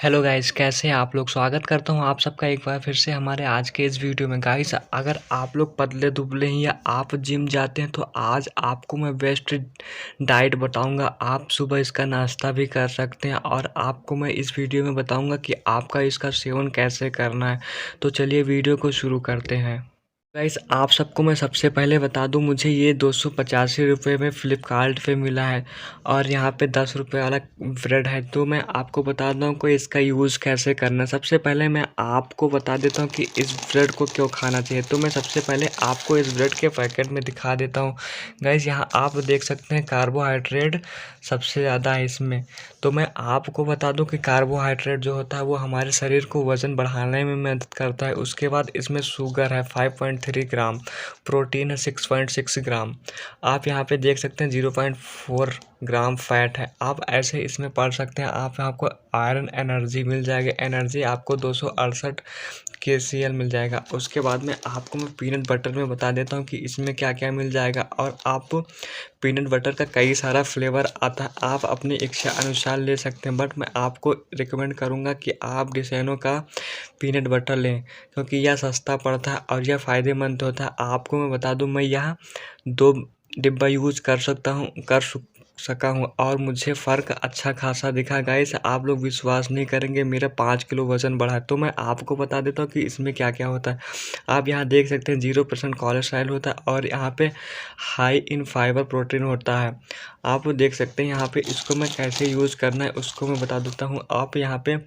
Hello guys, कैसे हैं आप लोग। स्वागत करता हूं आप सबका एक बार फिर से हमारे आज के इस वीडियो में। गाइस, अगर आप लोग पतले दुबले हैं या आप जिम जाते हैं तो आज आपको मैं बेस्ट डाइट बताऊंगा। आप सुबह इसका नाश्ता भी कर सकते हैं और आपको मैं इस वीडियो में बताऊंगा कि आपका इसका सेवन कैसे करना है। तो चलिए वीडियो को शुरू करते हैं। गाइस, आप सबको मैं सबसे पहले बता दूं, मुझे ये 285 रुपये में फ़्लिपकार्ट पे मिला है और यहाँ पे 10 रुपये वाला ब्रेड है। तो मैं आपको बताता हूँ कि इसका यूज़ कैसे करना है। सबसे पहले मैं आपको बता देता हूँ कि इस ब्रेड को क्यों खाना चाहिए। तो मैं सबसे पहले आपको इस ब्रेड के पैकेट में दिखा देता हूँ। गाइस, यहाँ आप देख सकते हैं कार्बोहाइड्रेट सबसे ज़्यादा है इसमें। तो मैं आपको बता दूं कि कार्बोहाइड्रेट जो होता है वो हमारे शरीर को वज़न बढ़ाने में मदद करता है। उसके बाद इसमें शुगर है 5.3 ग्राम, प्रोटीन है 6.6 ग्राम। आप यहाँ पे देख सकते हैं 0.4 ग्राम फैट है। आप ऐसे इसमें पढ़ सकते हैं। आप आपको आयरन एनर्जी मिल जाएगी। एनर्जी आपको 268 KCl मिल जाएगा। उसके बाद में आपको मैं पीनट बटर में बता देता हूँ कि इसमें क्या क्या मिल जाएगा। और आप पीनट बटर का कई सारा फ्लेवर आता है, आप अपनी इच्छा अनुसार ले सकते हैं। बट मैं आपको रिकमेंड करूँगा कि आप डिसेनो का पीनट बटर लें, क्योंकि यह सस्ता पड़ता है और यह फ़ायदेमंद होता है। आपको मैं बता दूं, मैं यह 2 डिब्बा यूज़ कर सका हूँ और मुझे फ़र्क अच्छा खासा दिखा। गाइस, आप लोग विश्वास नहीं करेंगे, मेरा 5 किलो वज़न बढ़ा है। तो मैं आपको बता देता हूँ कि इसमें क्या क्या होता है। आप यहाँ देख सकते हैं 0% कोलेस्ट्रॉल होता है और यहाँ पे हाई इन फाइबर प्रोटीन होता है। आप देख सकते हैं यहाँ पे। इसको मैं कैसे यूज़ करना है उसको मैं बता देता हूँ। आप यहाँ पे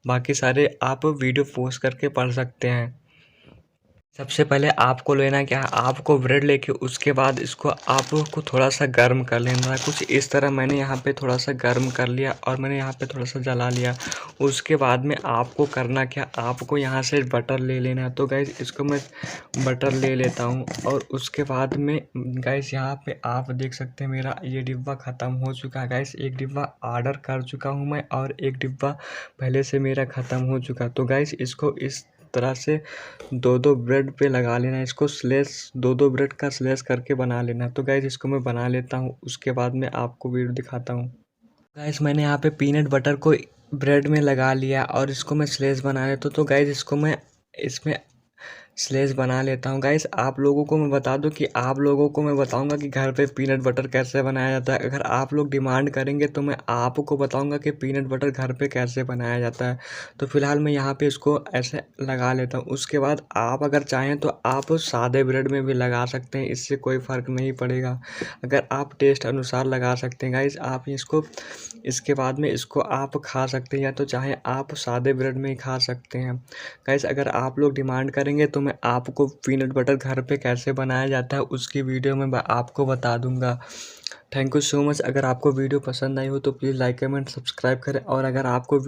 बाकी सारे आप वीडियो पोस्ट करके पढ़ सकते हैं। सबसे पहले आपको लेना क्या है, आपको ब्रेड लेके उसके बाद इसको आपको थोड़ा सा गर्म कर लेना है। कुछ इस तरह मैंने यहाँ पे थोड़ा सा गर्म कर लिया और मैंने यहाँ पे थोड़ा सा जला लिया। उसके बाद में आपको करना क्या, आपको यहाँ से बटर ले लेना है। तो गाइस, इसको मैं बटर ले लेता हूँ और उसके बाद में गाइस यहाँ पे आप देख सकते हैं मेरा ये डिब्बा ख़त्म हो चुका है। गाइस, एक डिब्बा ऑर्डर कर चुका हूँ मैं और एक डिब्बा पहले से मेरा ख़त्म हो चुका। तो गाइस, इसको इस तरह से दो दो ब्रेड पे लगा लेना है। इसको स्लेस दो ब्रेड का स्लेस करके बना लेना है। तो गाइस, इसको मैं बना लेता हूँ, उसके बाद में आपको वीडियो दिखाता हूँ। गाइस, मैंने यहाँ पे पीनट बटर को ब्रेड में लगा लिया और इसको मैं स्लेस बना लेता हूँ। तो गाइस, इसको मैं इसमें स्लेस बना लेता हूँ। गाइस, आप लोगों को मैं बता दूं कि आप लोगों को मैं बताऊंगा कि घर पे पीनट बटर कैसे बनाया जाता है। अगर आप लोग डिमांड करेंगे तो मैं आपको बताऊंगा कि पीनट बटर घर पे कैसे बनाया जाता है। तो फिलहाल मैं यहाँ पे इसको ऐसे लगा लेता हूँ। उसके बाद आप अगर चाहें तो आप सादे ब्रेड में भी लगा सकते हैं, इससे कोई फ़र्क नहीं पड़ेगा। अगर आप टेस्ट अनुसार लगा सकते हैं। गाइस, आप इसको इसके बाद में इसको आप खा सकते हैं, या तो चाहे आप सादे ब्रेड में ही खा सकते हैं। गाइस, अगर आप लोग डिमांड करेंगे तो मैं आपको पीनट बटर घर पे कैसे बनाया जाता है उसकी वीडियो में मैं आपको बता दूंगा। Thank you so much. अगर आपको वीडियो पसंद आई हो तो प्लीज़ लाइक कमेंट सब्सक्राइब करें और अगर आपको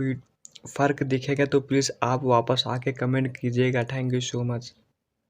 फ़र्क दिखेगा तो प्लीज़ आप वापस आके कमेंट कीजिएगा। Thank you so much.